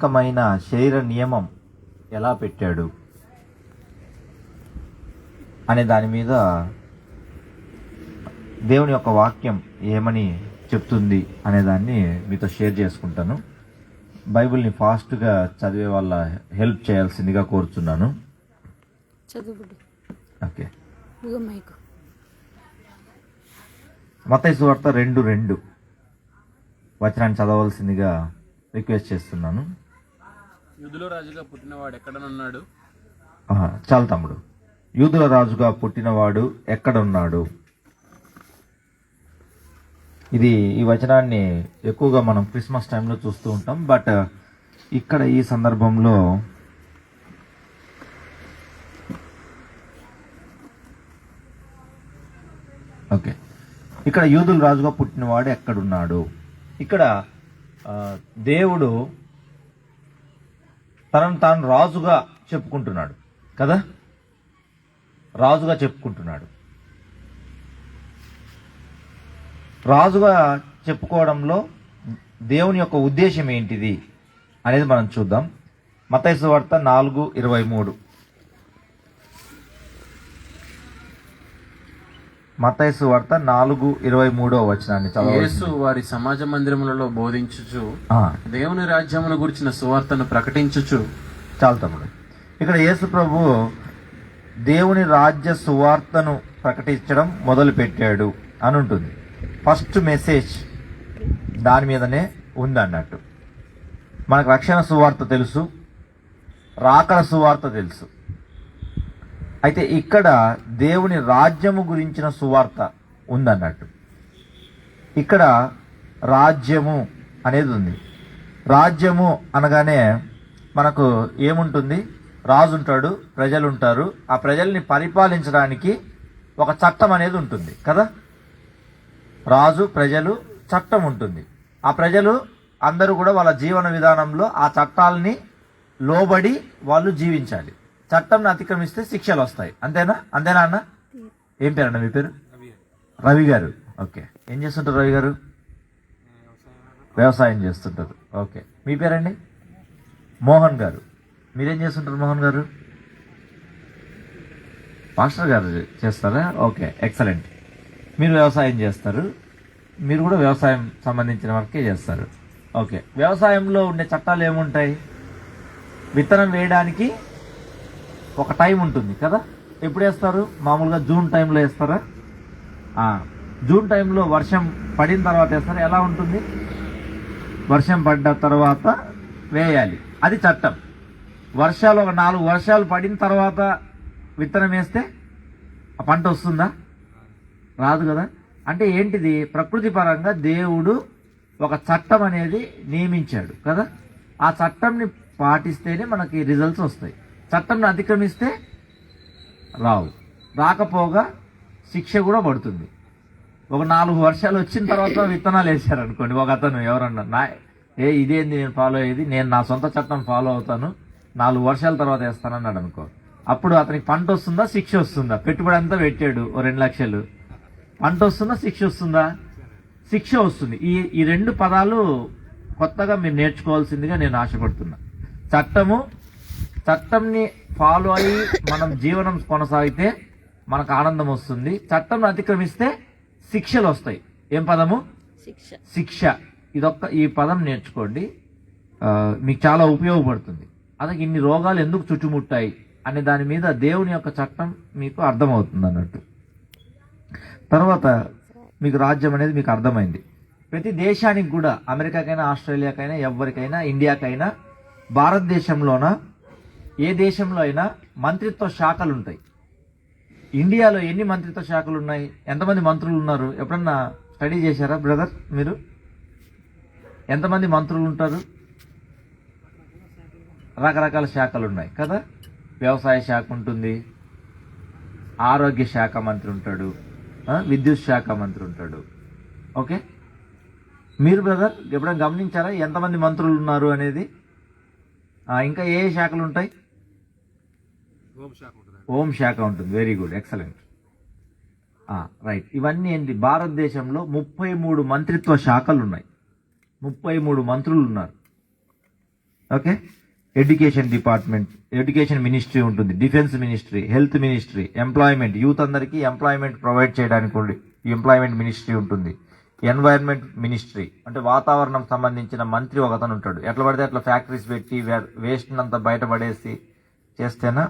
ప్రత్యేకమైన శరీర నియమం ఎలా పెట్టాడు అనే దాని మీద దేవుని యొక్క వాక్యం ఏమని చెప్తుంది అనే దాన్ని మీతో షేర్ చేసుకుంటాను. బైబిల్ని ఫాస్ట్గా చదివే వాళ్ళ హెల్ప్ చేయాల్సిందిగా కోరుచున్నాను. ఓకే, మత్తయి సువార్త 2:2 వచనాన్ని చదవలసిందిగా రిక్వెస్ట్ చేస్తున్నాను. యూదుల రాజుగా పుట్టినవాడు ఎక్కడనున్నాడు? చాలు తమ్ముడు. యూదుల రాజుగా పుట్టినవాడు ఎక్కడున్నాడు? ఈ వచనాన్ని ఎక్కువగా మనం క్రిస్మస్ టైంలో చూస్తూ ఉంటాం. బట్ ఇక్కడ ఈ సందర్భంలో ఓకే, ఇక్కడ యూదుల రాజుగా పుట్టినవాడు ఎక్కడున్నాడు? ఇక్కడ దేవుడు తనను తాను రాజుగా చెప్పుకుంటున్నాడు కదా, రాజుగా చెప్పుకుంటున్నాడు. రాజుగా చెప్పుకోవడంలో దేవుని యొక్క ఉద్దేశం ఏంటిది అనేది మనం చూద్దాం. మత్తయి సువార్త 4:23. మత్తయి సువార్త 4:23 వచనాన్ని చదవండి. యేసు వారి సమాజ మందిరములలో బోధించుచు దేవుని రాజ్యమును గురించిన సువార్తను ప్రకటించుచు. చాలు తమ్ముడు. ఇక్కడ యేసు ప్రభు దేవుని రాజ్య సువార్తను ప్రకటించడం మొదలు పెట్టాడు అని ఉంటుంది. ఫస్ట్ మెసేజ్ దాని మీదనే ఉంది అన్నట్టు. మనకు రక్షణ సువార్త తెలుసు, రాకడ సువార్త తెలుసు. అయితే ఇక్కడ దేవుని రాజ్యము గురించిన సువార్త ఉందన్నట్టు. ఇక్కడ రాజ్యము అనేది ఉంది. రాజ్యము అనగానే మనకు ఏముంటుంది? రాజు ఉంటాడు, ప్రజలు ఉంటారు. ఆ ప్రజల్ని పరిపాలించడానికి ఒక చట్టం అనేది ఉంటుంది కదా. రాజు, ప్రజలు, చట్టం ఉంటుంది. ఆ ప్రజలు అందరూ కూడా వాళ్ళ జీవన విధానంలో ఆ చట్టాలని లోబడి వాళ్ళు జీవించాలి. చట్టంని అతిక్రమిస్తే శిక్షలు వస్తాయి. అంతేనా అన్న? ఏం పేరన్న మీ పేరు? రవి గారు. ఓకే, ఏం చేస్తుంటారు రవి గారు? వ్యవసాయం చేస్తుంటారు. ఓకే, మీ పేరండి? మోహన్ గారు. మీరేం చేస్తుంటారు మోహన్ గారు? మాస్టర్ గారు చేస్తారా? Okay, excellent. మీరు వ్యవసాయం చేస్తారు. మీరు కూడా వ్యవసాయం సంబంధించిన వర్కే చేస్తారు. ఓకే, వ్యవసాయంలో ఉండే చట్టాలు ఏముంటాయి? విత్తనం వేయడానికి ఒక టైం ఉంటుంది కదా. ఎప్పుడు వేస్తారు? మామూలుగా జూన్ టైంలో వేస్తారా? జూన్ టైంలో వర్షం పడిన తర్వాత వేస్తారా? ఎలా ఉంటుంది? వర్షం పడ్డ తర్వాత వేయాలి, అది చట్టం. వర్షాలు ఒక 4 వర్షాలు పడిన తర్వాత విత్తనం వేస్తే ఆ పంట వస్తుందా? రాదు కదా. అంటే ఏంటిది? ప్రకృతి పరంగా దేవుడు ఒక చట్టం అనేది నియమించాడు కదా. ఆ చట్టంని పాటిస్తేనే మనకి రిజల్ట్స్ వస్తాయి. చట్టంని అతిక్రమిస్తే రావు. రాకపోగా శిక్ష కూడా పడుతుంది. ఒక 4 వర్షాలు వచ్చిన తర్వాత విత్తనాలు వేసారనుకోండి, ఒక అతను ఎవరన్నా ఇదేంది నేను ఫాలో అయ్యేది, నేను నా సొంత చట్టం ఫాలో అవుతాను, 4 వర్షాల తర్వాత వేస్తానన్నాడు అనుకో. అప్పుడు అతనికి పంట వస్తుందా, శిక్ష వస్తుందా? పెట్టుబడి అంతా పెట్టాడు, 2 లక్షలు. పంట వస్తుందా, శిక్ష వస్తుందా? శిక్ష వస్తుంది. ఈ 2 పదాలు కొత్తగా మీరు నేర్చుకోవాల్సిందిగా నేను ఆశపడుతున్నా. చట్టంని ఫాలో అయ్యి మనం జీవనం కొనసాగితే మనకు ఆనందం వస్తుంది. చట్టం అతిక్రమిస్తే శిక్షలు వస్తాయి. ఏం పదము? శిక్ష. ఈ పదం నేర్చుకోండి, మీకు చాలా ఉపయోగపడుతుంది. అలాగే ఇన్ని రోగాలు ఎందుకు చుట్టుముట్టాయి అనే దాని మీద దేవుని యొక్క చట్టం మీకు అర్థమవుతుంది అన్నట్టు. తర్వాత మీకు రాజ్యం అనేది మీకు అర్థమైంది. ప్రతి దేశానికి కూడా, అమెరికాకైనా, ఆస్ట్రేలియాకైనా, ఎవరికైనా, ఇండియాకైనా, భారతదేశంలోన ఏ దేశంలో అయినా మంత్రిత్వ శాఖలు ఉంటాయి. ఇండియాలో ఎన్ని మంత్రిత్వ శాఖలు ఉన్నాయి? ఎంతమంది మంత్రులు ఉన్నారు? ఎప్పుడన్నా స్టడీ చేశారా బ్రదర్ మీరు? ఎంతమంది మంత్రులు ఉంటారు? రకరకాల శాఖలు ఉన్నాయి కదా. వ్యవసాయ శాఖ ఉంటుంది, ఆరోగ్య శాఖ మంత్రి ఉంటాడు, విద్యుత్ శాఖ మంత్రి ఉంటాడు. ఓకే, మీరు బ్రదర్ ఎప్పుడైనా గమనించారా ఎంతమంది మంత్రులు ఉన్నారు అనేది? ఇంకా ఏ శాఖలు ఉంటాయి? హోం శాఖ ఉంటుంది. Very good, excellent, right. ఇవన్నీ ఏంటి? భారతదేశంలో 33 మంత్రిత్వ శాఖలు ఉన్నాయి, 33 మంత్రులు ఉన్నారు. Okay, education department, education ministry ఉంటుంది, defence ministry, health ministry, employment, youth అందరికీ ఎంప్లాయ్మెంట్ ప్రొవైడ్ చేయడానికి ఎంప్లాయ్మెంట్ మినిస్ట్రీ ఉంటుంది. ఎన్వైరన్మెంట్ మినిస్ట్రీ అంటే వాతావరణం సంబంధించిన మంత్రి ఒకతను ఉంటాడు. ఎట్లా పడితే అట్లా ఫ్యాక్టరీస్ పెట్టి వేస్ట్ అంతా బయటపడేసి చేస్తేనా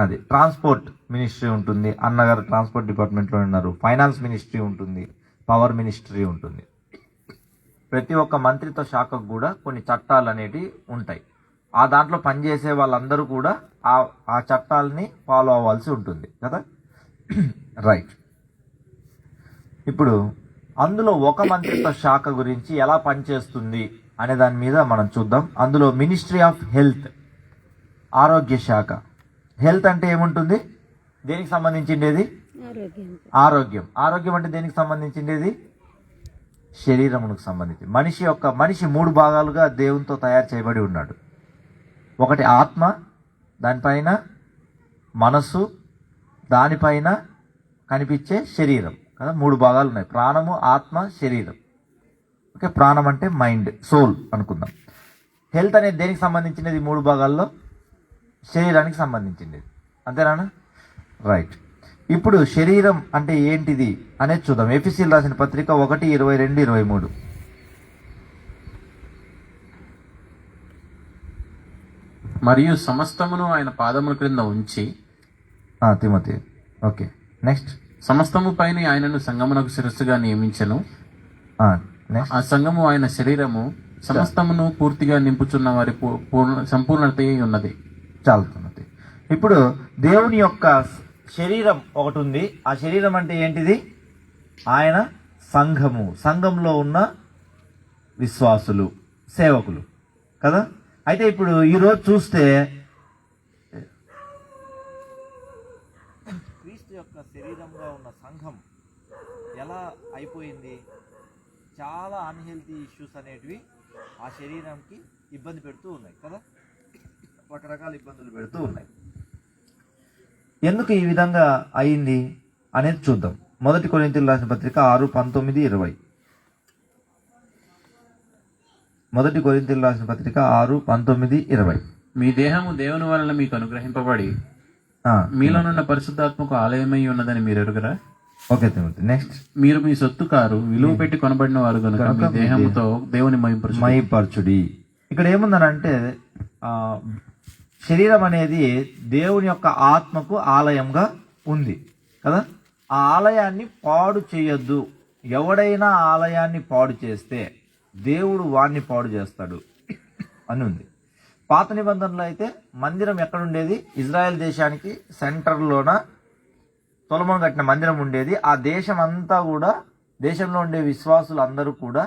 అది. ట్రాన్స్పోర్ట్ మినిస్ట్రీ ఉంటుంది, అన్నగారు ట్రాన్స్పోర్ట్ డిపార్ట్మెంట్లో ఉన్నారు. ఫైనాన్స్ మినిస్ట్రీ ఉంటుంది, పవర్ మినిస్ట్రీ ఉంటుంది. ప్రతి ఒక్క మంత్రిత్వ శాఖకు కూడా కొన్ని చట్టాలు అనేటివి ఉంటాయి. ఆ దాంట్లో పనిచేసే వాళ్ళందరూ కూడా ఆ చట్టాలని ఫాలో అవ్వాల్సి ఉంటుంది కదా. రైట్, ఇప్పుడు అందులో ఒక మంత్రిత్వ శాఖ గురించి ఎలా పనిచేస్తుంది అనే దాని మీద మనం చూద్దాం. అందులో మినిస్ట్రీ ఆఫ్ హెల్త్, ఆరోగ్య శాఖ. హెల్త్ అంటే ఏముంటుంది, దేనికి సంబంధించిండేది? ఆరోగ్యం. ఆరోగ్యం అంటే దేనికి సంబంధించిండేది? శరీరమునకు సంబంధించి. మనిషి 3 భాగాలుగా దేవునితో తయారు చేయబడి ఉన్నాడు. ఒకటి ఆత్మ, దానిపైన మనస్సు, దానిపైన కనిపించే శరీరం కదా. 3 భాగాలు ఉన్నాయి, ప్రాణము, ఆత్మ, శరీరం. ఓకే, ప్రాణం అంటే మైండ్, సోల్ అనుకుందాం. హెల్త్ అనేది దేనికి సంబంధించినది? 3 భాగాల్లో శరీరానికి సంబంధించింది. అంతేనా? రైట్. ఇప్పుడు శరీరం అంటే ఏంటిది అనేది చూద్దాం. ఎఫెసీయులకు రాసిన పత్రిక 1:22-23. మరియు సమస్తమును ఆయన పాదముల క్రింద ఉంచి, తిమోతి. Okay, next. సమస్తము పైన ఆయనను సంగమునకు శిరస్సుగా నియమించెను. ఆ సంఘము ఆయన శరీరము, సమస్తమును పూర్తిగా నింపుచున్న వారి సంపూర్ణత ఉన్నది. చాలుతున్నది. ఇప్పుడు దేవుని యొక్క శరీరం ఒకటి ఉంది. ఆ శరీరం అంటే ఏంటిది? ఆయన సంఘము, సంఘంలో ఉన్న విశ్వాసులు, సేవకులు కదా. అయితే ఇప్పుడు ఈరోజు చూస్తే క్రీస్తు యొక్క శరీరంగా ఉన్న సంఘం ఎలా అయిపోయింది? చాలా అన్హెల్తీ ఇష్యూస్ అనేటివి ఆ శరీరానికి ఇబ్బంది పెడుతూ ఉన్నాయి కదా. రకరకాల ఇబ్బందులు పెడుతూ ఉన్నాయి. ఎందుకు ఈ విధంగా అయింది అనేది చూద్దాం. 1 కొరింథీయులకు రాసిన పత్రిక 6:19-20. 1 కొరింథీయులకు రాసిన పత్రిక 6:19-20. మీ దేహము దేవుని వలన మీకు అనుగ్రహింపబడి మీలోనున్న పరిశుద్ధాత్మకు ఆలయమై ఉన్నదని మీరు ఎరుగరా? Okay, next. మీరు మీ సొత్తు కారు, విలువ పెట్టి కొనబడిన వారు కనుక మీ దేహముతో దేవుని మహింపరచుడి. ఇక్కడ ఏముందనంటే శరీరం అనేది దేవుని యొక్క ఆత్మకు ఆలయంగా ఉంది కదా. ఆ ఆలయాన్ని పాడు చేయొద్దు. ఎవడైనా ఆలయాన్ని పాడు చేస్తే దేవుడు వాణ్ణి పాడు చేస్తాడు అని ఉంది. పాత నిబంధనలో అయితే మందిరం ఎక్కడుండేది? ఇజ్రాయెల్ దేశానికి సెంటర్లోన సొలొమోను కట్టిన మందిరం ఉండేది. ఆ దేశం అంతా కూడా, దేశంలో ఉండే విశ్వాసులు అందరూ కూడా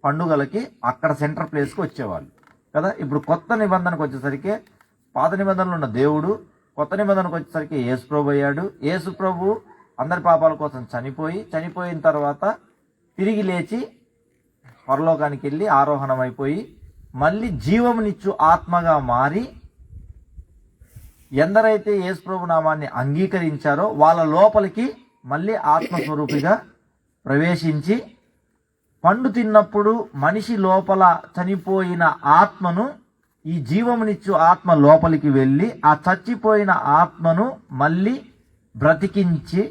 పండుగలకి అక్కడ సెంటర్ ప్లేస్కి వచ్చేవాళ్ళు కదా. ఇప్పుడు కొత్త నిబంధనకు వచ్చేసరికి పాత నిబంధనలు ఉన్న దేవుడు, కొత్త నిబంధనకు వచ్చేసరికి యేసుప్రభు అయ్యాడు. యేసుప్రభు అందరి పాపాల కోసం చనిపోయిన తర్వాత తిరిగి లేచి పరలోకానికి వెళ్ళి ఆరోహణం అయిపోయి మళ్ళీ జీవమునిచ్చు ఆత్మగా మారి ఎందరైతే యేసుప్రభు నామాన్ని అంగీకరించారో వాళ్ళ లోపలికి మళ్ళీ ఆత్మస్వరూపిగా ప్రవేశించి పండు తిన్నప్పుడు మనిషి లోపల చనిపోయిన ఆత్మను ఈ జీవమునిచ్చు ఆత్మ లోపలికి వెళ్ళి ఆ చచ్చిపోయిన ఆత్మను మళ్ళీ బ్రతికించి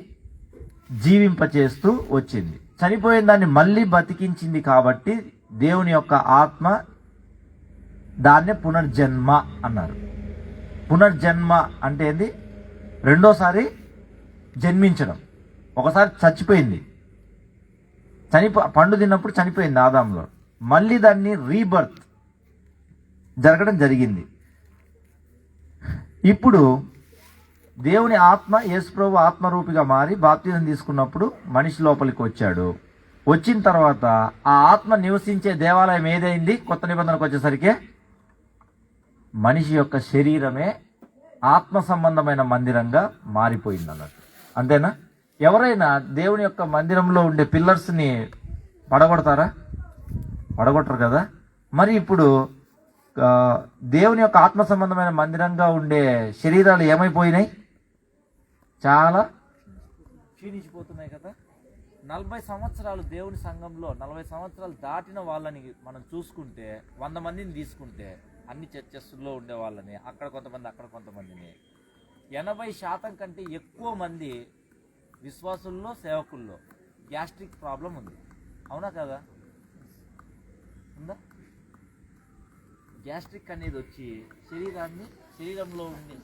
జీవింపచేస్తూ వచ్చింది. చనిపోయిన దాన్ని మళ్ళీ బ్రతికించింది కాబట్టి దేవుని యొక్క ఆత్మ దాన్నే పునర్జన్మ అన్నారు. పునర్జన్మ అంటే ఏంది? రెండోసారి జన్మించడం. ఒకసారి చచ్చిపోయింది, పండు తిన్నప్పుడు చనిపోయింది ఆదాంలో, మళ్ళీ దాన్ని రీబర్త్ జరగడం జరిగింది. ఇప్పుడు దేవుని ఆత్మ, యేసుప్రభు ఆత్మరూపిగా మారి బాప్తిజం తీసుకున్నప్పుడు మనిషి లోపలికి వచ్చాడు. వచ్చిన తర్వాత ఆ ఆత్మ నివసించే దేవాలయం ఏదైంది? కొత్త నిబంధనకు వచ్చేసరికి మనిషి యొక్క శరీరమే ఆత్మ సంబంధమైన మందిరంగా మారిపోయింది అన్నట్టు. అంతేనా? ఎవరైనా దేవుని యొక్క మందిరంలో ఉండే పిల్లర్స్ని పడగొడతారా? పడగొట్టరు కదా. మరి ఇప్పుడు దేవుని యొక్క ఆత్మ సంబంధమైన మందిరంగా ఉండే శరీరాలు ఏమైపోయినాయి? చాలా క్షీణించిపోతున్నాయి కదా. 40 సంవత్సరాలు దేవుని సంఘంలో 40 సంవత్సరాలు దాటిన వాళ్ళని మనం చూసుకుంటే, 100 మందిని తీసుకుంటే అన్ని చర్చెస్లో ఉండే వాళ్ళని, అక్కడ కొంతమంది అక్కడ కొంతమందిని, 80% కంటే ఎక్కువ మంది విశ్వాసుల్లో సేవకుల్లో గ్యాస్ట్రిక్ ప్రాబ్లం ఉంది. అవునా కదా? ఉందా? గ్యాస్ట్రిక్ అనేది వచ్చి శరీరంలో ఉండే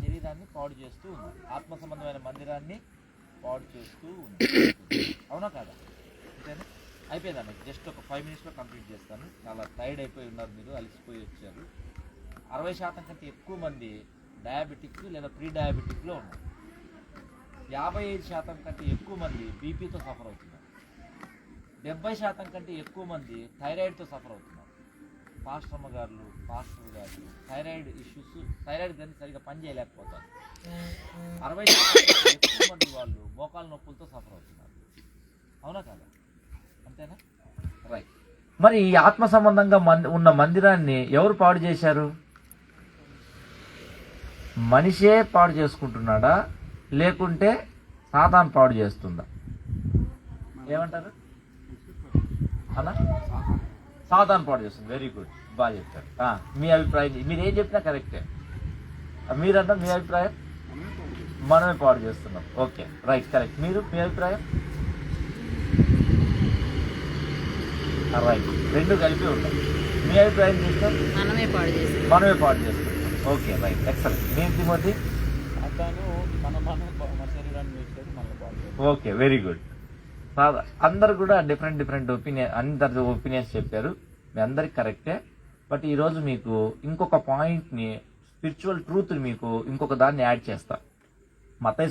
శరీరాన్ని పాడు చేస్తూ ఉంది, ఆత్మ సంబంధమైన మందిరాన్ని పాడు చేస్తూ ఉంది. అవునా కదా? అంతేనా? అయిపోయిందన్న, జస్ట్ ఒక 5 minutesలో కంప్లీట్ చేస్తాను. చాలా టైర్డ్ అయిపోయి ఉన్నారు మీరు, అలసిపోయి వచ్చారు. 60% కంటే ఎక్కువ మంది డయాబెటిక్ లేదా ప్రీ డయాబెటిక్లో ఉన్నారు. 55% కంటే ఎక్కువ మంది బీపీతో సఫర్ అవుతున్నారు. 70% కంటే ఎక్కువ మంది థైరాయిడ్తో సఫర్ అవుతున్నారు. పాస్టర్ గారు థైరాయిడ్ ఇష్యూస్, థైరాయిడ్ కానీ సరిగా పని చేయలేకపోతారు. 60% ఎక్కువ మంది వాళ్ళు మోకాల నొప్పులతో సఫర్ అవుతున్నారు. అవునా కదా? అంతేనా? రైట్. మరి ఈ ఆత్మ సంబంధంగా ఉన్న మందిరాన్ని ఎవరు పాడు చేశారు? మనిషే పాడు చేసుకుంటున్నాడా, లేకుంటే సాతాను పాడు చేస్తుందా? ఏమంటారు అలా? సాతాను పాడు చేస్తుంది. వెరీ గుడ్, బాగా చెప్తారు. మీ అభిప్రాయం, మీరు ఏం చెప్పినా కరెక్టే. మీరంతా మీ అభిప్రాయం? మనమే పాడు చేస్తున్నాం. Okay, right, correct. మీరు మీ అభిప్రాయం? రైట్, రెండు కలిపి ఉంటాయి. మీ అభిప్రాయం చేస్తాం మనమే పాడు చేస్తాం. Okay, right, excellent. నేను తిమోతి, ఓకే, వెరీ గుడ్. అందరు కూడా డిఫరెంట్ ఒపీనియన్, అందరి ఒపీనియన్స్ చెప్పారు. మీ అందరికి కరెక్టే. బట్ ఈరోజు మీకు ఇంకొక పాయింట్ని, స్పిరిచువల్ ట్రూత్ని మీకు ఇంకొక దాన్ని యాడ్ చేస్తా. మత్తయి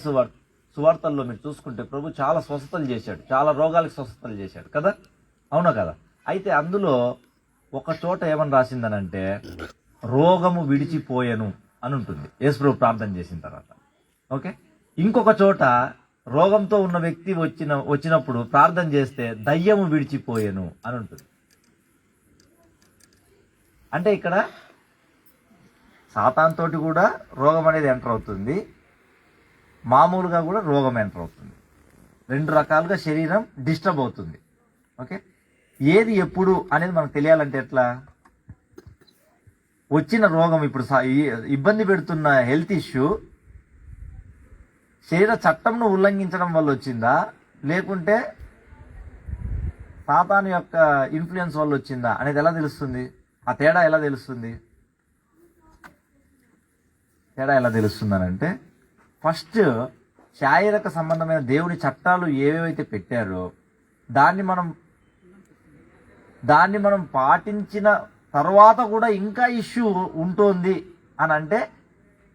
సువార్తల్లో మీరు చూసుకుంటే ప్రభు చాలా స్వస్థతలు చేశాడు, చాలా రోగాలకు స్వస్థతలు చేశాడు కదా? అవునా కదా? అయితే అందులో ఒక చోట ఏమని రాసిందనంటే రోగము విడిచిపోయెను అని ఉంటుంది యేసు ప్రభు ప్రార్థన చేసిన తర్వాత. ఓకే, ఇంకొక చోట రోగంతో ఉన్న వ్యక్తి వచ్చినప్పుడు ప్రార్థన చేస్తే దయ్యము విడిచిపోయెను అని ఉంటుంది. అంటే ఇక్కడ సాతానుతోటి కూడా రోగం అనేది ఎంటర్ అవుతుంది, మామూలుగా కూడా రోగం ఎంటర్ అవుతుంది. రెండు రకాలుగా శరీరం డిస్టర్బ్ అవుతుంది. ఓకే, ఏది ఎప్పుడు అనేది మనకు తెలియాలంటే ఎట్లా? వచ్చిన రోగం, ఇప్పుడు ఇబ్బంది పెడుతున్న హెల్త్ ఇష్యూ శరీర చట్టంను ఉల్లంఘించడం వల్ల వచ్చిందా, లేకుంటే సాతాను యొక్క ఇన్ఫ్లుయెన్స్ వల్ల వచ్చిందా అనేది ఎలా తెలుస్తుంది? ఆ తేడా ఎలా తెలుస్తుంది? తేడా ఎలా తెలుస్తుందనంటే, ఫస్ట్ శారీరక సంబంధమైన దేవుని చట్టాలు ఏవేవైతే పెట్టారో దాన్ని మనం పాటించిన తర్వాత కూడా ఇంకా ఇష్యూ ఉంటుంది అని అంటే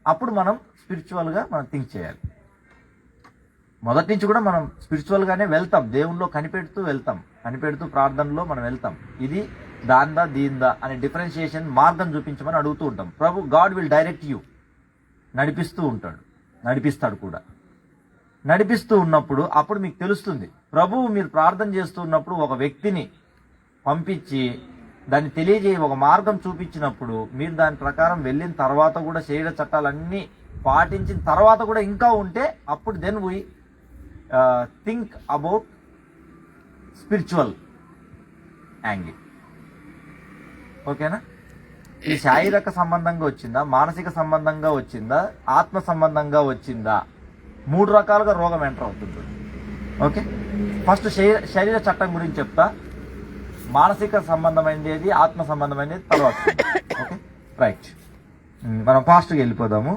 అప్పుడు మనం స్పిరిచువల్గా మనం థింక్ చేయాలి. మొదటి నుంచి కూడా మనం స్పిరిచువల్గానే వెళ్తాం, దేవుణ్ణిలో కనిపెడుతూ ప్రార్థనలో మనం వెళ్తాం. ఇది దీందా అనే డిఫరెన్షియేషన్ మార్గం చూపించమని అడుగుతూ ఉంటాం. ప్రభు గాడ్ విల్ డైరెక్ట్ యూ, నడిపిస్తాడు కూడా. నడిపిస్తూ ఉన్నప్పుడు అప్పుడు మీకు తెలుస్తుంది. ప్రభువు మీరు ప్రార్థన చేస్తూ ఉన్నప్పుడు ఒక వ్యక్తిని పంపించి దాన్ని తెలియజేయ ఒక మార్గం చూపించినప్పుడు మీరు దాని ప్రకారం వెళ్ళిన తర్వాత కూడా శరీర చట్టాలన్నీ పాటించిన తర్వాత కూడా ఇంకా ఉంటే అప్పుడు then we think about spiritual angle. ఓకేనా? ఈ శారీరక సంబంధంగా వచ్చిందా, మానసిక సంబంధంగా వచ్చిందా, ఆత్మ సంబంధంగా వచ్చిందా, 3 రకాలుగా రోగం ఎంటర్ అవుతుంది. ఓకే, ఫస్ట్ శరీర చట్టం గురించి చెప్తా, మానసిక సంబంధమైనది ఏది, ఆత్మ సంబంధమైనది తర్వాత. Okay, right. మనం ఫాస్ట్గా వెళ్ళిపోదాము.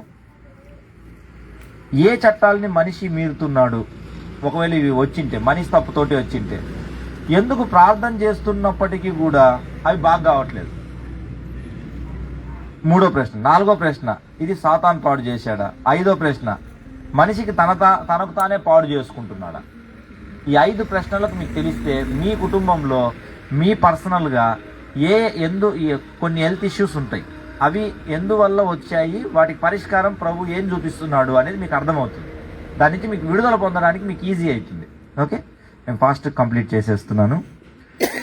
ఏ చట్టాలని మనిషి మీరుతున్నాడు? ఒకవేళ ఇవి వచ్చింటే, మనిషి తప్పుతోటి వచ్చింటే, ఎందుకు ప్రార్థన చేస్తున్నప్పటికీ కూడా అవి బాగా కావట్లేదు? 3వ ప్రశ్న. 4వ ప్రశ్న, ఇది సాతాను పాడు చేశాడా? 5వ ప్రశ్న, మనిషికి తనకు తానే పాడు చేసుకుంటున్నాడా? ఈ 5 ప్రశ్నలకు మీకు తెలిస్తే మీ కుటుంబంలో మీ పర్సనల్గా కొన్ని హెల్త్ ఇష్యూస్ ఉంటాయి, అవి ఎందువల్ల వచ్చాయి, వాటికి పరిష్కారం ప్రభు ఏం చూపిస్తున్నాడు అనేది మీకు అర్థమవుతుంది. దాని నుంచి మీకు విడుదల పొందడానికి మీకు ఈజీ అవుతుంది. ఓకే, నేను ఫాస్ట్ కంప్లీట్ చేసేస్తున్నాను.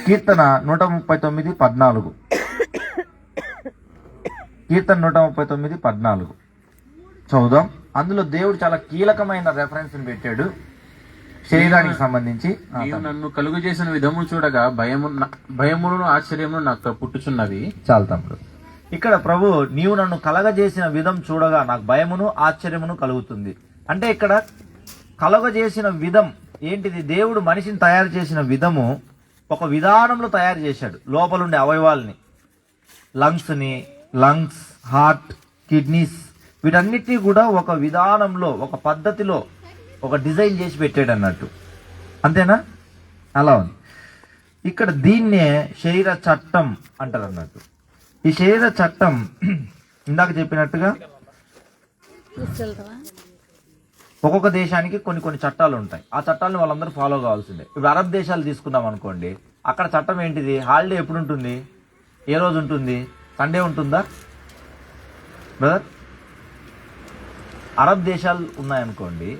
కీర్తన 139:14. కీర్తన 139:14 చదువుదాం. అందులో దేవుడు చాలా కీలకమైన రెఫరెన్స్ పెట్టాడు శరీరానికి సంబంధించి. నన్ను కలుగు చేసిన విధము చూడగా భయమును ఆశ్చర్యమును నాకు పుట్టుచున్నది. చాలు తమ్ముడు. ఇక్కడ ప్రభు నీవు నన్ను కలగజేసిన విధం చూడగా నాకు భయమును ఆశ్చర్యమును కలుగుతుంది. అంటే ఇక్కడ కలగజేసిన విధం ఏంటిది? దేవుడు మనిషిని తయారు చేసిన విధము ఒక విధానంలో తయారు చేశాడు. లోపలుండే అవయవాల్ని, లంగ్స్, హార్ట్, కిడ్నీస్, వీటన్నిటినీ కూడా ఒక విధానంలో, ఒక పద్ధతిలో, ఒక డిజైన్ చేసి పెట్టాడు అన్నట్టు. అంతేనా? అలా ఉంది. ఇక్కడ దీన్నే శరీర చట్టం అంటారు అన్నట్టు. ఈ శరీర చట్టం ఇందాక చెప్పినట్టుగా ఒక్కొక్క దేశానికి కొన్ని చట్టాలు ఉంటాయి. ఆ చట్టాలను వాళ్ళందరూ ఫాలో కావాల్సిందే. ఇప్పుడు అరబ్ దేశాలు తీసుకున్నాం అనుకోండి, అక్కడ చట్టం ఏంటిది? హాలిడే ఎప్పుడు ఉంటుంది? ఏ రోజు ఉంటుంది? సండే ఉంటుందా బ్రదర్? అరబ్ దేశాలు ఉన్నాయనుకోండి,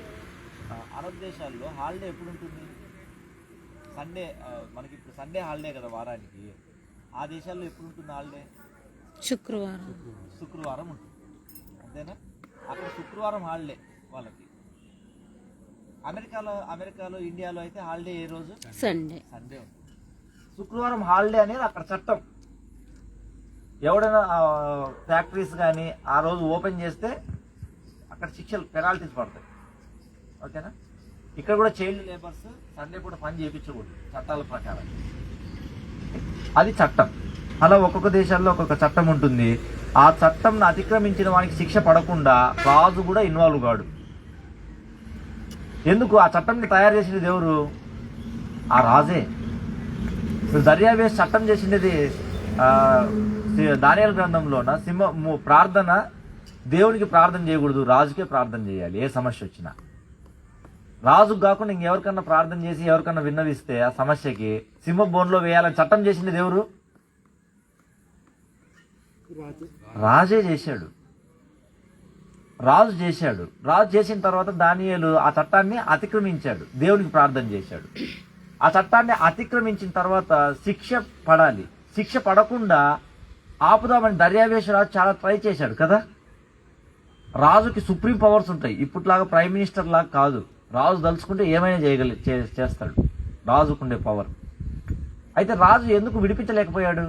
అరబ్ దేశాల్లో హాలిడే ఎప్పుడు ఉంటుంది? సండే. మనకి ఇప్పుడు సండే హాలిడే కదా వారానికి. ఆ దేశాల్లో ఎప్పుడు ఉంటుంది హాలిడే? శుక్రవారం ఉంటుంది. అంతేనా? అక్కడ శుక్రవారం హాలిడే వాళ్ళకి. అమెరికాలో ఇండియాలో అయితే హాలిడే ఏ రోజు? సండే ఉంటుంది. శుక్రవారం హాలిడే అనేది అక్కడ చట్టం. ఎవడైనా ఫ్యాక్టరీస్ కానీ ఆ రోజు ఓపెన్ చేస్తే అక్కడ శిక్షలు, పెనాల్టీస్ పడతాయి. ఓకేనా? ఇక్కడ కూడా చైల్డ్ లేబర్స్ సండే కూడా పని చేయించకూడదు చట్టాల ప్రకారం. అది చట్టం. అలా ఒక్కొక్క దేశాల్లో ఒక్కొక్క చట్టం ఉంటుంది. ఆ చట్టంను అతిక్రమించిన వానికి శిక్ష పడకుండా రాజు కూడా ఇన్వాల్వ్ కాడు. ఎందుకు? ఆ చట్టంని తయారు చేసినది ఎవరు? ఆ రాజే. దర్యావేష్ చట్టం చేసినది దానియేలు గ్రంథంలోన ప్రార్థన, దేవునికి ప్రార్థన చేయకూడదు, రాజుకే ప్రార్థన చేయాలి. ఏ సమస్య వచ్చినా రాజుకు కాకుండా ఇంకెవరికన్నా ప్రార్థన చేసి ఎవరికన్నా విన్నవిస్తే ఆ సమస్యకి సింహ బోన్లో వేయాలని చట్టం చేసినది ఎవరు? రాజే చేశాడు. రాజు చేసిన తర్వాత దానియేలు ఆ చట్టాన్ని అతిక్రమించాడు, దేవునికి ప్రార్థన చేశాడు. ఆ చట్టాన్ని అతిక్రమించిన తర్వాత శిక్ష పడాలి. శిక్ష పడకుండా ఆపుదామని దర్యావేష్ రాజు చాలా ట్రై చేశాడు కదా. రాజుకి సుప్రీం పవర్స్ ఉంటాయి. ఇప్పట్లాగా ప్రైమ్ మినిస్టర్ లాగా కాదు. రాజు దలుచుకుంటే ఏమైనా చేస్తాడు. రాజుకుండే పవర్. అయితే రాజు ఎందుకు విడిపించలేకపోయాడు?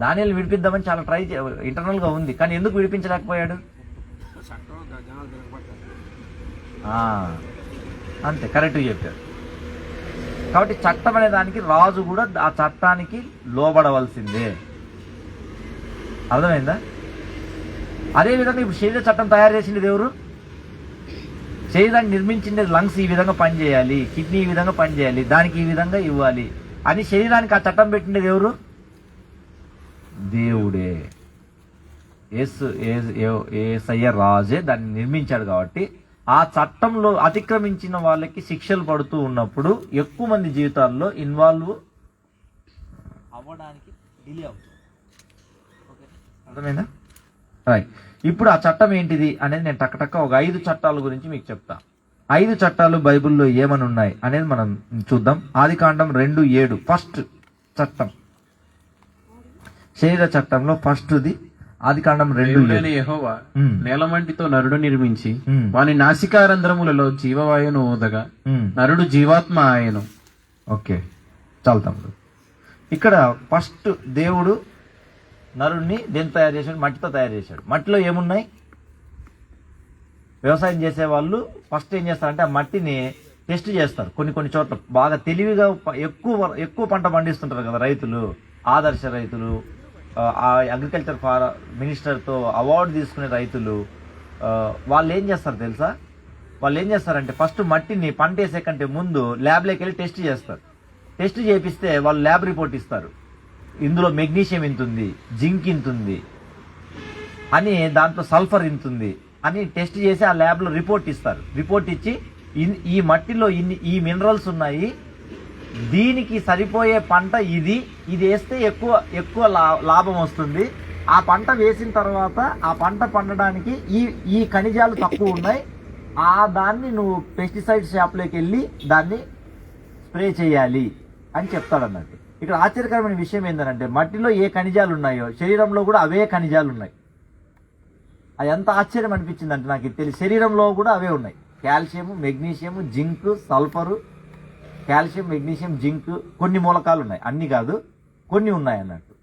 దానియేలు విడిపిద్దామని చాలా ట్రై ఇంటర్నల్ గా ఉంది, కానీ ఎందుకు విడిపించలేకపోయాడు? అంతే, కరెక్ట్గా చెప్పారు. కాబట్టి చట్టం అనే దానికి రాజు కూడా ఆ చట్టానికి లోబడవలసిందే. అర్థమైందా? అదేవిధంగా ఇప్పుడు శరీర చట్టం తయారు చేసింది ఎవరు? శరీరాన్ని నిర్మించింది లంగ్స్ ఈ విధంగా పనిచేయాలి, కిడ్నీ ఈ విధంగా పనిచేయాలి, దానికి ఈ విధంగా ఇవ్వాలి అని శరీరానికి ఆ చట్టం పెట్టినది ఎవరు? దేవుడే. యేసయ్య రాజే దాన్ని నిర్మించాడు. కాబట్టి ఆ చట్టంలో అతిక్రమించిన వాళ్ళకి శిక్షలు పడుతూ ఉన్నప్పుడు ఎక్కువ మంది జీవితాల్లో ఇన్వాల్వ్ అవ్వడానికి డిలే అవుతుంది. అర్థమైందా? రైట్. ఇప్పుడు ఆ చట్టం ఏంటిది అనేది నేను టక్కటక్క ఒక 5 చట్టాల గురించి మీకు చెప్తా. 5 చట్టాలు బైబిల్లో ఏమని ఉన్నాయి అనేది మనం చూద్దాం. ఆదికాండం 2:7 ఫస్ట్ చట్టం, శరీర చట్టంలో ఫస్ట్ది ఆదికాండం 2:7. యెహోవా నేలమంటితో నరుడు నిర్మించి వాని నాసికారంధ్రములలో జీవవాయువును ఊదగా నరుడు జీవాత్మ ఆయను. ఓకే, చాలు తమ్ముడు. ఇక్కడ ఫస్ట్ దేవుడు నరుడిని దేని తయారు చేశాడు? మట్టితో తయారు చేశాడు. మట్టిలో ఏమున్నాయి? వ్యవసాయం చేసే వాళ్ళు ఫస్ట్ ఏం చేస్తారంటే ఆ మట్టిని టెస్ట్ చేస్తారు. కొన్ని చోట్ల బాగా తెలివిగా ఎక్కువ పంట పండిస్తుంటారు కదా రైతులు, ఆదర్శ రైతులు, అగ్రికల్చర్ మినిస్టర్తో అవార్డు తీసుకునే రైతులు. వాళ్ళు ఏం చేస్తారు తెలుసా? వాళ్ళు ఏం చేస్తారంటే ఫస్ట్ మట్టిని పంట వేసే కంటే ముందు ల్యాబ్లోకి వెళ్ళి టెస్ట్ చేస్తారు. టెస్ట్ చేపిస్తే వాళ్ళు ల్యాబ్ రిపోర్ట్ ఇస్తారు. ఇందులో మెగ్నీషియం ఇంతుంది, జింక్ ఇంతుంది అని, దాంట్లో సల్ఫర్ ఇంతుంది అని టెస్ట్ చేసి ఆ ల్యాబ్లో రిపోర్ట్ ఇస్తారు. రిపోర్ట్ ఇచ్చి ఈ మట్టిలో ఈ మినరల్స్ ఉన్నాయి, దీనికి సరిపోయే పంట ఇది వేస్తే ఎక్కువ లాభం వస్తుంది. ఆ పంట వేసిన తర్వాత ఆ పంట పండడానికి ఈ ఖనిజాలు తక్కువ ఉన్నాయి, దాన్ని నువ్వు పెస్టిసైడ్ షాప్లోకి వెళ్ళి దాన్ని స్ప్రే చేయాలి అని చెప్తాడన్నట్టు. ఇక్కడ ఆశ్చర్యకరమైన విషయం ఏంటంటే మట్టిలో ఏ ఖనిజాలు ఉన్నాయో శరీరంలో కూడా అవే ఖనిజాలు ఉన్నాయి. అది ఎంత ఆశ్చర్యం అనిపించిందంటే నాకు తెలిసి శరీరంలో కూడా అవే ఉన్నాయి. Calcium, magnesium, zinc, sulphur, calcium, magnesium, zinc, కొన్ని మూలకాలు ఉన్నాయి, అన్ని కాదు, కొన్ని ఉన్నాయి అన్నట్టు.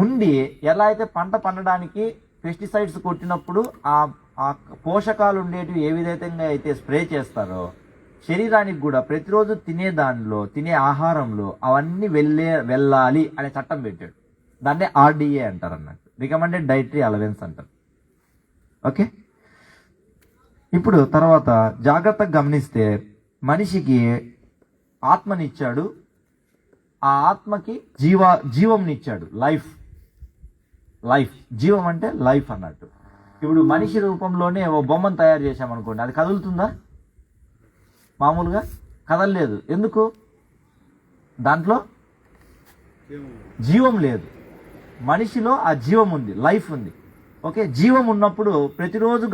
ఉండి ఎలా అయితే పంట పండడానికి పెస్టిసైడ్స్ కొట్టినప్పుడు ఆ పోషకాలు ఉండేటివి ఏ విధంగా అయితే స్ప్రే చేస్తారో, శరీరానికి కూడా ప్రతిరోజు తినే ఆహారంలో అవన్నీ వెళ్ళాలి అనే చట్టం పెట్టాడు. దాన్నే RDA అంటారు అన్నట్టు, రికమెండెడ్ డైటరీ అలవెన్స్ అంటారు. ఓకే, ఇప్పుడు తర్వాత జాగ్రత్తగా గమనిస్తే మనిషికి ఆత్మనిచ్చాడు, ఆ ఆత్మకి జీవంనిచ్చాడు. లైఫ్ జీవం అంటే లైఫ్ అన్నట్టు. ఇప్పుడు మనిషి రూపంలోనే ఓ బొమ్మను తయారు చేశామనుకోండి, అది కదులుతుందా? మామూలుగా కదలలేదు. ఎందుకు? దాంట్లో జీవం లేదు. మనిషిలో ఆ జీవం ఉంది, లైఫ్ ఉంది. ఓకే, జీవం ఉన్నప్పుడు ప్రతిరోజు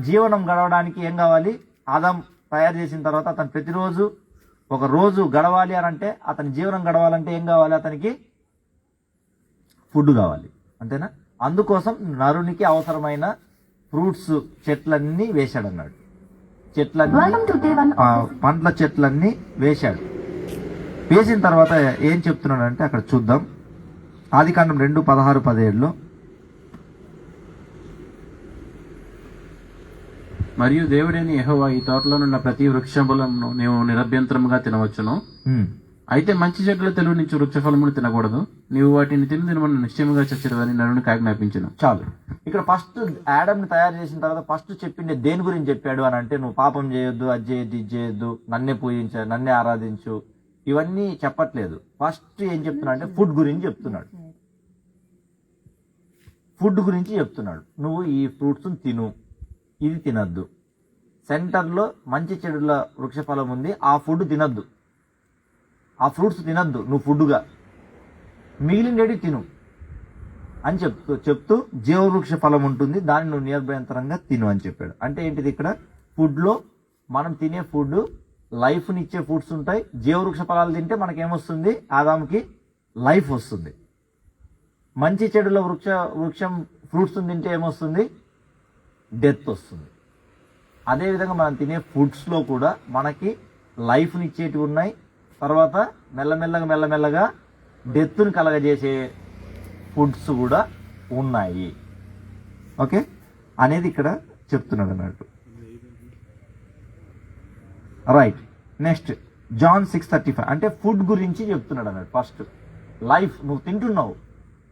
జీవనం గడవడానికి ఏం కావాలి? ఆదాం తయారు చేసిన తర్వాత అతను ప్రతిరోజు ఒక రోజు గడవాలి అని అంటే, అతని జీవనం గడవాలంటే ఏం కావాలి? అతనికి ఫుడ్ కావాలి, అంతేనా? అందుకోసం నరునికి అవసరమైన ఫ్రూట్స్ చెట్లన్నీ వేశాడు అన్నాడు. పండ్ల చెట్లన్నీ వేశాడు. వేసిన తర్వాత ఏం చెప్తున్నాడు అంటే అక్కడ చూద్దాం. ఆదికాండం 2:16-17 మరియు దేవుడైన యెహోవా ఈ తోటలో ఉన్న ప్రతి వృక్షఫలమును నీవు నిరభ్యంతరముగా తినవచ్చును. అయితే మంచి చెట్ల తెలుగు నుంచి వృక్షఫలమును తినకూడదు. నీవు వాటిని తినమని నిశ్చయముగా చచ్చిరవని నరునికి ఆజ్ఞాపించను. చాలు. ఇక్కడ ఫస్ట్ ఆడమ్ ని తయారు చేసిన తర్వాత ఫస్ట్ చెప్పిండే దేని గురించి చెప్పాడు అని అంటే, నువ్వు పాపం చేయొద్దు, అది చేయొద్దు, ఇది చేయొద్దు, నన్నే పూజించు, నన్నే ఆరాధించు, ఇవన్నీ చెప్పట్లేదు. ఫస్ట్ ఏం చెప్తున్నా అంటే ఫుడ్ గురించి చెప్తున్నాడు. ఫుడ్ గురించి చెప్తున్నాడు. నువ్వు ఈ ఫ్రూట్స్ తిను, ఇది తినద్దు. సెంటర్లో మంచి చెడుల వృక్షఫలం ఉంది, ఆ ఫుడ్ తినద్దు, ఆ ఫ్రూట్స్ తినద్దు నువ్వు ఫుడ్గా, మిగిలినవి తిను అని చెప్తూ జీవవృక్ష ఫలం ఉంటుంది, దాన్ని నువ్వు నిరభ్యంతరంగా తిను అని చెప్పాడు. అంటే ఏంటిది? ఇక్కడ ఫుడ్లో మనం తినే ఫుడ్ లైఫ్ని ఇచ్చే ఫుడ్స్ ఉంటాయి. జీవవృక్ష ఫలాలు తింటే మనకేమొస్తుంది? ఆదాముకి లైఫ్ వస్తుంది. మంచి చెడుల వృక్షం ఫ్రూట్స్ తింటే ఏమొస్తుంది? డెత్ వస్తుంది. అదేవిధంగా మనం తినే ఫుడ్స్లో కూడా మనకి లైఫ్ని ఇచ్చేటివి ఉన్నాయి, తర్వాత మెల్లమెల్లగా డెత్ను కలగజేసే ఫుడ్స్ కూడా ఉన్నాయి. ఓకే, అనేది ఇక్కడ చెప్తున్నాడు అన్నట్టు. రైట్, నెక్స్ట్ John 6:35 అంటే ఫుడ్ గురించి చెప్తున్నాడు అన్నట్టు. ఫస్ట్ లైఫ్, నువ్వు తింటున్నావు,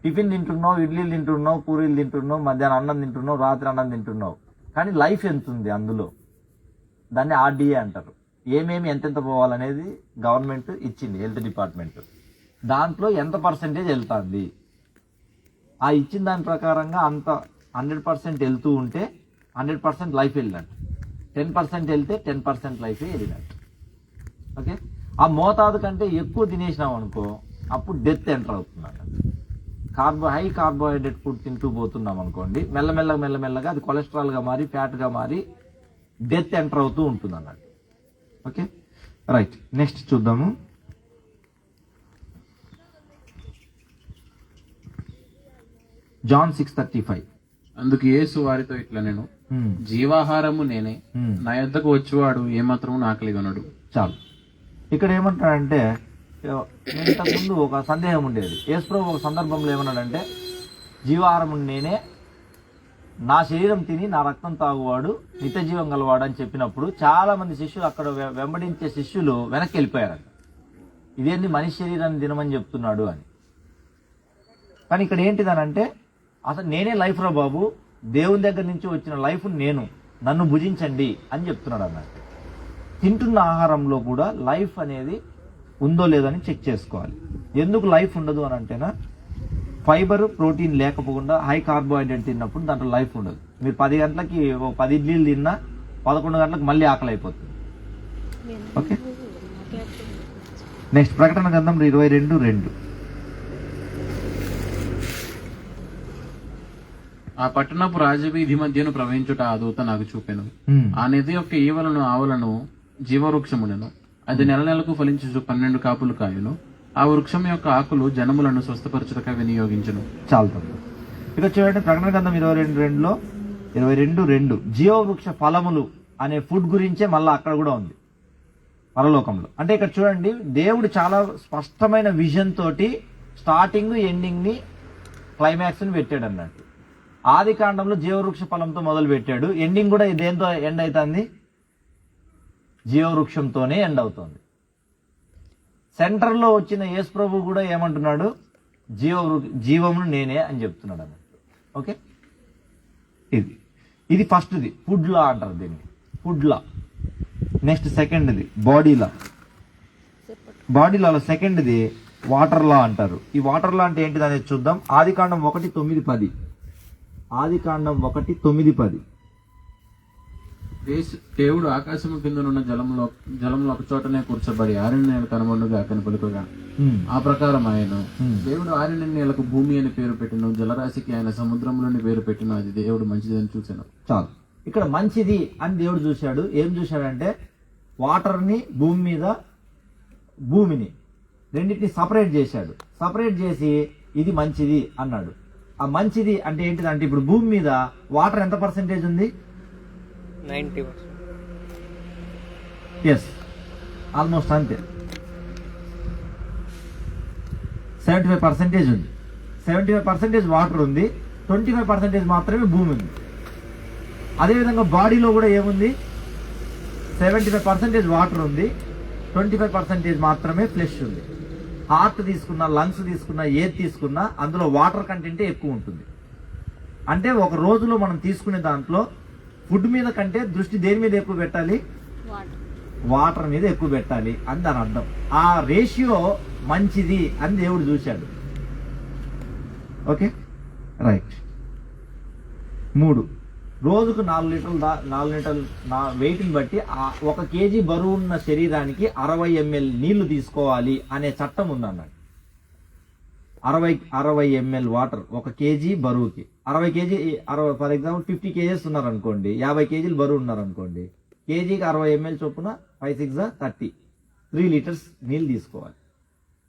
టిఫిన్ తింటున్నావు, ఇడ్లీలు తింటున్నావు, పూరీలు తింటున్నావు, మధ్యాహ్నం అన్నం తింటున్నావు, రాత్రి అన్నం తింటున్నావు, కానీ లైఫ్ ఎంత ఉంది అందులో? దాన్ని RDA అంటారు. ఏమేమి ఎంతెంత పోవాలనేది గవర్నమెంట్ ఇచ్చింది, హెల్త్ డిపార్ట్మెంట్. దాంట్లో ఎంత పర్సెంటేజ్ వెళ్తుంది, ఆ ఇచ్చిన దాని ప్రకారంగా అంత 100% వెళ్తూ ఉంటే 100% లైఫ్ వెళ్ళినట్టు, 10% వెళ్తే 10% లైఫ్ వెళ్ళినట్టు. ఓకే, ఆ మోతాదు కంటే ఎక్కువ తినేసినాం అనుకో, అప్పుడు డెత్ ఎంటర్ అవుతుంది. హై కార్బోహైడ్రేట్ ఫుడ్ తింటూ పోతున్నాం అనుకోండి, మెల్లమెల్లగా అది కొలెస్ట్రాల్గా మారి, ఫ్యాట్గా మారి డెత్ ఎంటర్ అవుతూ ఉంటుంది అన్నట్టు. ఓకే, రైట్, నెక్స్ట్ చూద్దాము. John 6:35 అందుకు యేసు వారితో ఇట్లా, నేను జీవాహారము నేనే, నా యొద్దకు వచ్చేవాడు ఏమాత్రము ఆకలిగొనడు. చాలు. ఇక్కడ ఏమంటాడంటే, ఇంతకుముందు ఒక సందేహం ఉండేది. యేసుప్రభు ఒక సందర్భంలో ఏమన్నాడంటే, జీవాహారం నేనే, నా శరీరం తిని నా రక్తం తాగువాడు నిత్య జీవం గలవాడు అని చెప్పినప్పుడు చాలా మంది శిష్యులు, అక్కడ వెంబడించే శిష్యులు వెనక్కి వెళ్ళిపోయారంట. ఇదేంటి మనిషి శరీరాన్ని తినమని చెప్తున్నాడు అని. కానీ ఇక్కడ ఏంటిదనంటే, అసలు నేనే లైఫ్ రా బాబు, దేవుని దగ్గర నుంచి వచ్చిన లైఫ్ నేను, నన్ను భుజించండి అని చెప్తున్నాడు అన్నట్టు. తింటున్న ఆహారంలో కూడా లైఫ్ అనేది ఉందో లేదని చెక్ చేసుకోవాలి. ఎందుకు లైఫ్ ఉండదు అని అంటేనా, ఫైబర్ ప్రోటీన్ లేకపోకుండా హై కార్బోహైడ్రేట్ తిన్నప్పుడు దాంట్లో లైఫ్ ఉండదు. మీరు 10 గంటలకి 10 ఇడ్లీలు తిన్నా 11 గంటలకు మళ్ళీ ఆకలి అయిపోతుంది. ఓకే, నెక్స్ట్ ప్రకటన గ్రంథం 22:2 ఆ పట్టణపు రాజవీధి మధ్యను ప్రవహించుట ఆ దూత నాకు చూపెను. ఆ నది యొక్క ఈవలను ఆవులను జీవవృక్షములను, అది నెలకు ఫలించు 12 కాపులు కాయును. ఆ వృక్షం యొక్క ఆకులు జనములను స్వస్థపరచుటగా వినియోగించును. చాలుతుంది. ఇక చూడండి, ప్రకటన గ్రంథం 22:2 జీవవృక్ష ఫలములు అనే ఫుడ్ గురించే మళ్ళీ అక్కడ కూడా ఉంది పరలోకంలో. అంటే ఇక్కడ చూడండి, దేవుడు చాలా స్పష్టమైన విజన్ తోటి స్టార్టింగ్ ఎండింగ్ ని క్లైమాక్స్ని పెట్టాడు అన్నట్టు. ఆది కాండంలో జీవవృక్ష ఫలంతో మొదలు పెట్టాడు, ఎండింగ్ కూడా దేంతో ఎండ్ అవుతుంది? జీవవృక్షంతోనే ఎండ్ అవుతుంది. సెంటర్లో వచ్చిన యేసు ప్రభు కూడా ఏమంటున్నాడు? జీవమును నేనే అని చెప్తున్నాడు అన్నట్టు. ఓకే, ఇది ఫస్ట్ది ఫుడ్ లా అంటారు దీన్ని, ఫుడ్ లా. నెక్స్ట్ సెకండ్ది బాడీ లా. బాడీ లాలో సెకండ్ది వాటర్ లా అంటారు. ఈ వాటర్ లా అంటే ఏంటిది అనేది చూద్దాం. ఆదికాండం 1:9-10. ఆదికాండం 1:9-10. దేవుడు ఆకాశము కిందనున్న జలంలో ఒక చోటనే కూర్చోబడి ఆరిన నేల కనుమరుగా అతని పలుకగా ఆ ప్రకారం ఆయన దేవుడు ఆరిన నేలకు భూమి అని పేరు పెట్టిన, జలరాశికి ఆయన సముద్రంలోని పేరు పెట్టిన, అది దేవుడు మంచిది అని చూశాను. చాలు, ఇక్కడ మంచిది అని దేవుడు చూశాడు. ఏం చూశాడంటే వాటర్ని, భూమి మీద భూమిని రెండింటిని సపరేట్ చేశాడు. సపరేట్ చేసి ఇది మంచిది అన్నాడు. ఆ మంచిది అంటే ఏంటిదంటే ఇప్పుడు భూమి మీద వాటర్ ఎంత పర్సెంటేజ్ ఉంది? 90%. ఎస్, ఆల్మోస్ట్ అంతే. 75% ఉంది. 75% వాటర్ ఉంది, 25% మాత్రమే భూమి ఉంది. అదేవిధంగా బాడీలో కూడా ఏముంది? 75% వాటర్ ఉంది, 25% మాత్రమే ఫ్లెష్ ఉంది. హార్ట్ తీసుకున్నా, లంగ్స్ తీసుకున్నా, ఏది తీసుకున్నా అందులో వాటర్ కంటెంటే ఎక్కువ ఉంటుంది. అంటే ఒక రోజులో మనం తీసుకునే దాంట్లో ఫుడ్ మీద కంటే దృష్టి దేని మీద ఎక్కువ పెట్టాలి? వాటర్ మీద ఎక్కువ పెట్టాలి అని దాని అర్థం. ఆ రేషియో మంచిది అని దేవుడు చూశాడు. Okay, right. 3, రోజుకు 4 లీటర్లు వెయిట్ని బట్టి 1 kg బరువు ఉన్న శరీరానికి 60 ml నీళ్లు తీసుకోవాలి అనే చట్టం ఉందన్నాడు. 60 ml water 1 kg బరువుకి. 60 kg, for example 50 kgs ఉన్నారనుకోండి, 50 kg బరువు ఉన్నారనుకోండి, కేజీకి 60 ml చొప్పున 5 6 30, 3 లీటర్స్ నీళ్ళు తీసుకోవాలి.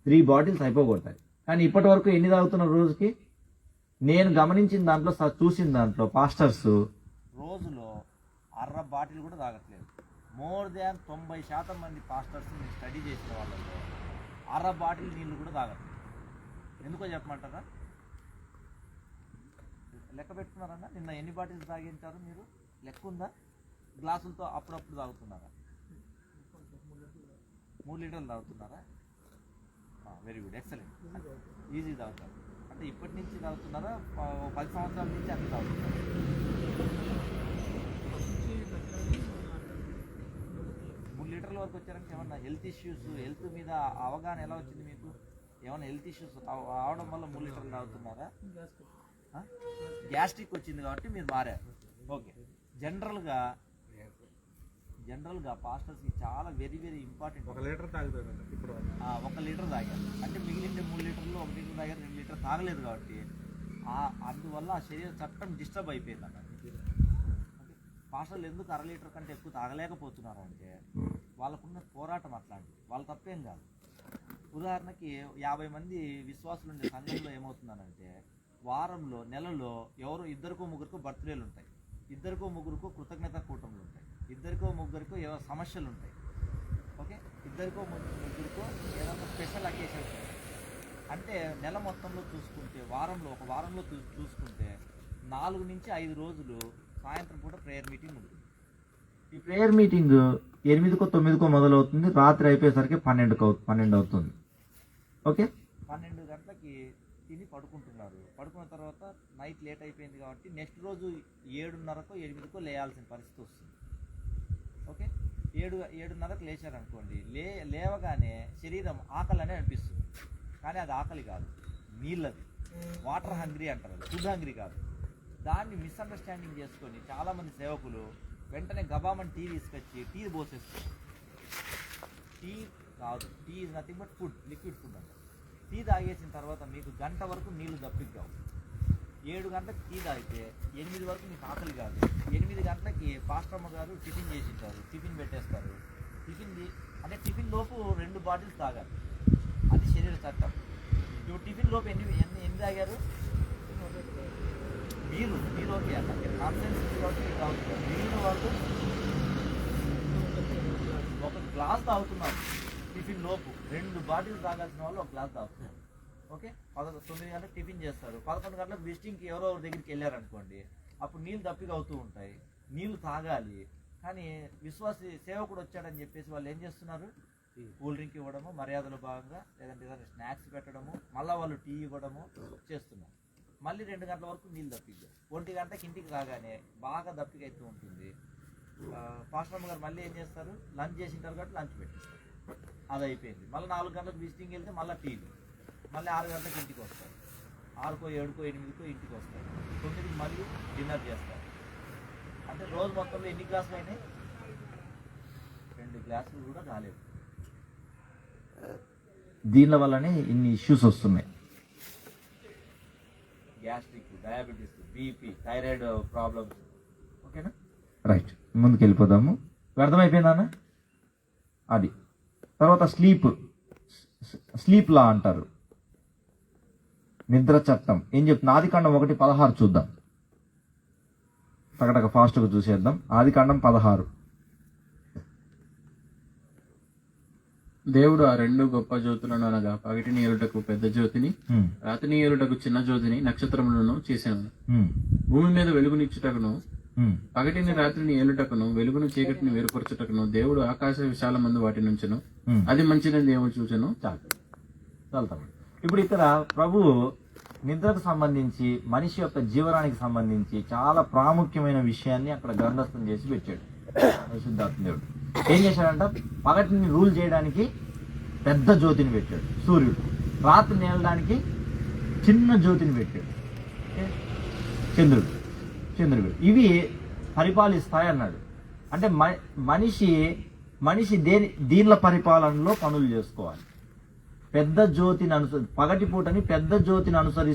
3 బాటిల్స్ అయిపోగొట్టాలి. కానీ ఇప్పటి వరకు ఎన్ని తాగుతున్నారు రోజుకి? నేను గమనించిన దాంట్లో, చూసిన దాంట్లో పాస్టర్స్ రోజులో 1/2 బాటిల్ కూడా తాగట్లేదు. మోర్ దాన్ 90% మంది పాస్టర్స్ నేను స్టడీ చేసిన వాళ్ళలో 1/2 బాటిల్ నీళ్ళు కూడా తాగట్లేదు. ఎందుకో చెప్పమంటారా? లెక్క పెట్టుకున్నారన్నా? నిన్న ఎన్ని బాటిల్స్ తాగించారు మీరు? లెక్క ఉందా? గ్లాసులతో అప్పుడప్పుడు తాగుతున్నారా? 3 లీటర్లు తాగుతున్నారా? Very good, excellent. ఈజీ తాగుతారు అంటే ఇప్పటి నుంచి తాగుతున్నారా? 10 సంవత్సరాల నుంచి అన్ని తాగుతున్నారు? 3 లీటర్ల వరకు వచ్చారంటే ఏమన్నా హెల్త్ ఇష్యూస్, హెల్త్ మీద అవగాహన ఎలా వచ్చింది మీకు? ఏమన్నా హెల్త్ ఇష్యూస్ అవడం వల్ల 3 లీటర్లు తాగుతున్నారా? గ్యాస్ట్రిక్ వచ్చింది కాబట్టి మీరు మారారు. ఓకే, జనరల్గా పాస్టర్స్కి చాలా వెరీ వెరీ ఇంపార్టెంట్. 1 లీటర్ తాగుతారు ఇప్పుడు. 1 లీటర్ తాగారు అంటే మిగిలిన 3 లీటర్లు 1 లీటర్ తాగారు, 2 లీటర్ తాగలేదు కాబట్టి అందువల్ల ఆ శరీర చట్టం డిస్టర్బ్ అయిపోయింది అన్నమాట. పాస్టర్లు ఎందుకు 1/2 లీటర్ కంటే ఎక్కువ తాగలేకపోతున్నారు అంటే వాళ్ళకున్న పోరాటం అట్లాంటిది. వాళ్ళ తప్పేం కాదు. ఉదాహరణకి 50 మంది విశ్వాసులు ఉండే సంఘంలో ఏమవుతున్నానంటే వారంలో, నెలలో ఎవరు 2-3 బర్త్డేలు ఉంటాయి, 2-3 కృతజ్ఞత కూటములు ఉంటాయి, 2-3 ఏవో సమస్యలు ఉంటాయి. ఓకే, 2-3 ఏదైనా స్పెషల్ అకేషన్స్ ఉంటాయి. అంటే నెల మొత్తంలో చూసుకుంటే ఒక వారంలో చూసుకుంటే 4 నుంచి 5 రోజులు సాయంత్రం పూట ప్రేయర్ మీటింగ్ ఉంటుంది. ఈ ప్రేయర్ మీటింగ్ 8-9 మొదలవుతుంది, రాత్రి అయిపోయేసరికి 12 అవుతుంది. ఓకే, 12 గంటలకి తిని పడుకుంటున్నారు. పడుకున్న తర్వాత నైట్ లేట్ అయిపోయింది కాబట్టి నెక్స్ట్ రోజు 7:30-8 లేయాల్సిన పరిస్థితి వస్తుంది. ఓకే, 7:30కు లేచారనుకోండి, లేవగానే శరీరం ఆకలి అనే అనిపిస్తుంది. కానీ అది ఆకలి కాదు, నీళ్ళది. వాటర్ హంగ్రీ అంటారు, ఫుడ్ హంగ్రీ కాదు. దాన్ని మిస్అండర్స్టాండింగ్ చేసుకొని చాలామంది సేవకులు వెంటనే గబామని టీ తీసుకొచ్చి టీ పోసేస్తారు. టీ కాదు, tea is nothing but food, liquid food అంటారు. టీ తాగేసిన తర్వాత మీకు గంట వరకు నీళ్లు దప్పిగ్గావు. 7 గంటలకు టీ తాగితే 8 వరకు మీకు ఆకలి కాదు. 8 గంటలకి పాస్టమ్మ గారు టిఫిన్ చేసి ఇస్తారు, టిఫిన్ పెట్టేస్తారు. టిఫిన్ లోపు 2 బాటిల్స్ తాగాలి, అది శరీర చట్టం. ఇప్పుడు టిఫిన్ లోపు ఎన్ని తాగారు? మీరు ఓకే అన్న కాన్ఫిడెన్స్ తాగుతున్నారు. మిగిలిన వాళ్ళు 1 గ్లాస్ తాగుతున్నారు టిఫిన్ లోపు. 2 బాటిల్స్ తాగాల్సిన వాళ్ళు 1 గ్లాస్ తాగుతున్నారు. ఓకే 9 గంటలకు టిఫిన్ చేస్తారు, 11 గంటలకు విజిటింగ్కి ఎవరో ఒకరి దగ్గరికి వెళ్ళారనుకోండి, అప్పుడు నీళ్ళు దప్పిగా అవుతూ ఉంటాయి, నీళ్లు తాగాలి. కానీ విశ్వాసి సేవకుడు వచ్చాడని చెప్పేసి వాళ్ళు ఏం చేస్తున్నారు, కూల్ డ్రింక్ ఇవ్వడము మర్యాదలో భాగంగా, లేదంటే ఏదైనా స్నాక్స్ పెట్టడము, మళ్ళీ వాళ్ళు టీ ఇవ్వడము చేస్తున్నారు. మళ్ళీ 2 గంటల వరకు నీళ్ళు దప్పిగా, 1 గంటకి ఇంటికి రాగానే బాగా దప్పిక అవుతూ ఉంటుంది. పాస్టర్ గారు మళ్ళీ ఏం చేస్తారు, లంచ్ చేసింటారు కాబట్టి లంచ్ పెట్టిస్తారు, అది అయిపోయింది. మళ్ళీ 4 గంటలకు విజిటింగ్ వెళ్తే మళ్ళీ టీలు, మళ్ళీ 6 గంటలకు ఇంటికి వస్తారు, 6కో 7కో 8కో ఇంటికి వస్తారు, 9కి మళ్ళీ డిన్నర్ చేస్తారు. అంటే రోజు మొత్తంలో ఎన్ని గ్లాసులు అయినాయి, 2 గ్లాసులు కూడా రాలేదు. దీనిల వల్లనే ఇన్ని ఇష్యూస్ వస్తున్నాయి, gastric, diabetes, BP, thyroid problems. ఓకేనా, రైట్, ముందుకు వెళ్ళిపోదాము. అర్థమైపోయిందా అన్న? అది తర్వాత స్లీప్ లా అంటారు, నిద్ర చట్టం ఏం చెప్తుంది? ఆదికాండం 1:16 చూద్దాం, టకటక ఫాస్ట్గా చూసేద్దాం. ఆదికాండం 16. దేవుడు ఆ 2 గొప్ప జ్యోతులను అనగా పగటిని ఏలుటకు పెద్ద జ్యోతిని, రాత్రిని ఏలుటకు చిన్న జ్యోతిని, నక్షత్రములను చేశాను. భూమి మీద వెలుగునిచ్చుటకును, పగటిని రాత్రిని ఏలుటకును, వెలుగును చీకటిని వేరుపరచుటకును దేవుడు ఆకాశ విశాల మందు వాటి నుంచెను, అది మంచిదని దేవుడు చూచెను. చాలుతాం. ఇప్పుడు ఇక్కడ ప్రభు నిద్రకు సంబంధించి, మనిషి యొక్క జీవనానికి సంబంధించి చాలా ప్రాముఖ్యమైన విషయాన్ని అక్కడ గ్రంథస్థం చేసి పెట్టాడు పరిశుద్ధాత్మ దేవుడు. ఏం చేశాడంట, పగటిని రూల్ చేయడానికి పెద్ద జ్యోతిని పెట్టాడు సూర్యుడు, రాత్రిని ఏలడానికి చిన్న జ్యోతిని పెట్టాడు చంద్రుడు. ఇవి పరిపాలిస్తాయి అన్నాడు. అంటే మనిషి దీనిల పరిపాలనలో పనులు చేసుకోవాలి. పెద్ద జ్యోతిని పగటి పూటని పెద్ద జ్యోతిని అనుసరిస్తూ